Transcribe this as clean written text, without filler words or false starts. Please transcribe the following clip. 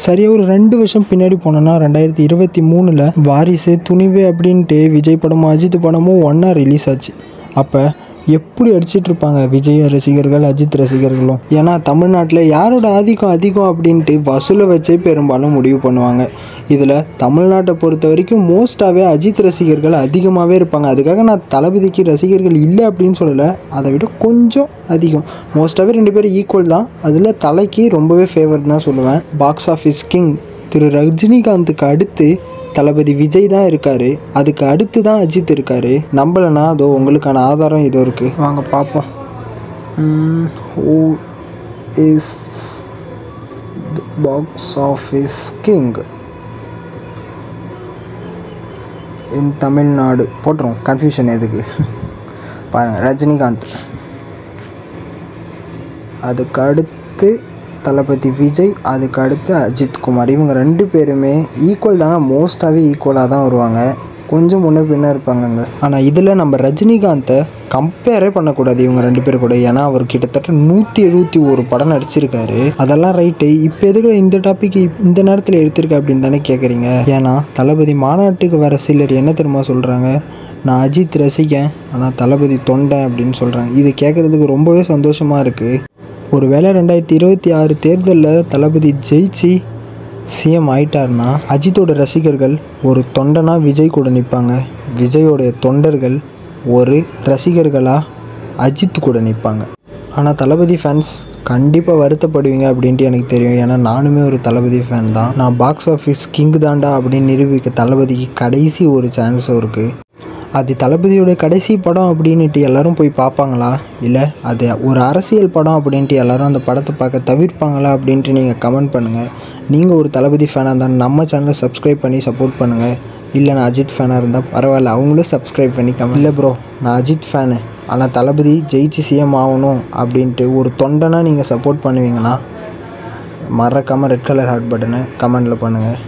சரியாக ஒரு 2 வருஷம் பின்னாடி போனோன்னா 2023 வாரிசு துணிவு அப்படின்ட்டு விஜய் படமும் அஜித் படமும் ஒன்றா ரிலீஸ் ஆச்சு. அப்போ எப்படி அடிச்சிட்ருப்பாங்க விஜய் ரசிகர்கள் அஜித் ரசிகர்களும். ஏன்னா தமிழ்நாட்டில் யாரோட ஆதிக்கம் அதிகம் அப்படின்ட்டு வசூலை வச்சே பெரும்பாலும் முடிவு பண்ணுவாங்க. இதில் தமிழ்நாட்டை பொறுத்த வரைக்கும் மோஸ்ட்டாகவே அஜித் ரசிகர்கள் அதிகமாகவே இருப்பாங்க. அதுக்காக நான் தளபதிக்கு ரசிகர்கள் இல்லை அப்படின்னு சொல்லலை, அதை விட கொஞ்சம் அதிகம். மோஸ்ட்டாகவே 2 பேரும் ஈக்குவல் தான். அதில் தலைக்கு ரொம்பவே ஃபேவர் தான் சொல்லுவேன். பாக்ஸ் ஆஃபீஸ் கிங் திரு ரஜினிகாந்துக்கு அடுத்து தளபதி விஜய் தான் இருக்கார். அதுக்கு அடுத்து தான் அஜித் இருக்கார். நம்பலைன்னா அதோ உங்களுக்கான ஆதாரம் இதோ இருக்குது, வாங்க பார்ப்போம். Who is box office king இன் தமிழ்நாடு போட்டுரும், கன்ஃபியூஷன் எதுக்கு பாருங்கள். ரஜினிகாந்த், அதுக்கு அடுத்து தளபதி விஜய், அதுக்கு அடுத்து அஜித் குமார். இவங்க 2 பேருமே ஈக்குவல் தாங்க, மோஸ்ட்டாகவே ஈக்குவலாக தான் வருவாங்க, கொஞ்சம் முன்ன பின்ன இருப்பாங்கங்க. ஆனால் இதில் நம்ம ரஜினிகாந்தை கம்பேரே பண்ணக்கூடாது இவங்க 2 பேர் கூட. ஏன்னா அவர் கிட்டத்தட்ட 171 படம் நடிச்சிருக்காரு. அதெல்லாம் ரைட்டு. இப்போ எதுக்கு இந்த டாபிக் இந்த நேரத்தில் எடுத்திருக்க அப்படின்னு தானே கேட்குறீங்க. ஏன்னா தளபதி மாநாட்டுக்கு வர சிலர் என்ன தெரியுமா சொல்கிறாங்க, நான் அஜித் ரசிக்கேன் ஆனால் தளபதி தொண்டன் அப்படின்னு சொல்கிறாங்க. இது கேட்குறதுக்கு ரொம்பவே சந்தோஷமாக இருக்குது. ஒரு வேளை 2026 தேர்தலில் தளபதி ஜெயிச்சு சிஎம் ஆயிட்டார்னா அஜித்தோட ரசிகர்கள் ஒரு தொண்டனாக விஜய் கூட நிற்பாங்க, விஜயோடைய தொண்டர்கள் ஒரு ரசிகர்களாக அஜித் கூட நிற்பாங்க. ஆனால் தளபதி ஃபேன்ஸ் கண்டிப்பாக வருத்தப்படுவீங்க அப்படின்ட்டு எனக்கு தெரியும். ஏன்னா நானுமே ஒரு தளபதி ஃபேன் தான். நான் பாக்ஸ் ஆஃபீஸ் கிங் தாண்டா அப்படின்னு நிரூபிக்க தளபதிக்கு கடைசி ஒரு சான்ஸும் இருக்குது. அது தளபதியோடைய கடைசி படம் அப்படின்ட்டு எல்லோரும் போய் பார்ப்பாங்களா, இல்லை அது ஒரு அரசியல் படம் அப்படின்ட்டு எல்லோரும் அந்த படத்தை பார்க்க தவிர்ப்பாங்களா அப்படின்ட்டு நீங்கள் கமெண்ட் பண்ணுங்கள். நீங்கள் ஒரு தளபதி ஃபேனாக இருந்தால் நம்ம சேனலை சப்ஸ்கிரைப் பண்ணி சப்போர்ட் பண்ணுங்கள். இல்லை நான் அஜித் ஃபேனாக இருந்தால் பரவாயில்ல, அவங்களும் சப்ஸ்கிரைப் பண்ணி கமெண்ட். இல்லை ப்ரோ நான் அஜித் ஃபேனு ஆனால் தளபதி ஜெயிச்சு சிஎம் ஆகணும் அப்படின்ட்டு ஒரு தொண்டனாக நீங்கள் சப்போர்ட் பண்ணுவீங்கன்னா மறக்காமல் ரெட் கலர் ஹார்ட் பட்டனை கமெண்டில் பண்ணுங்கள்.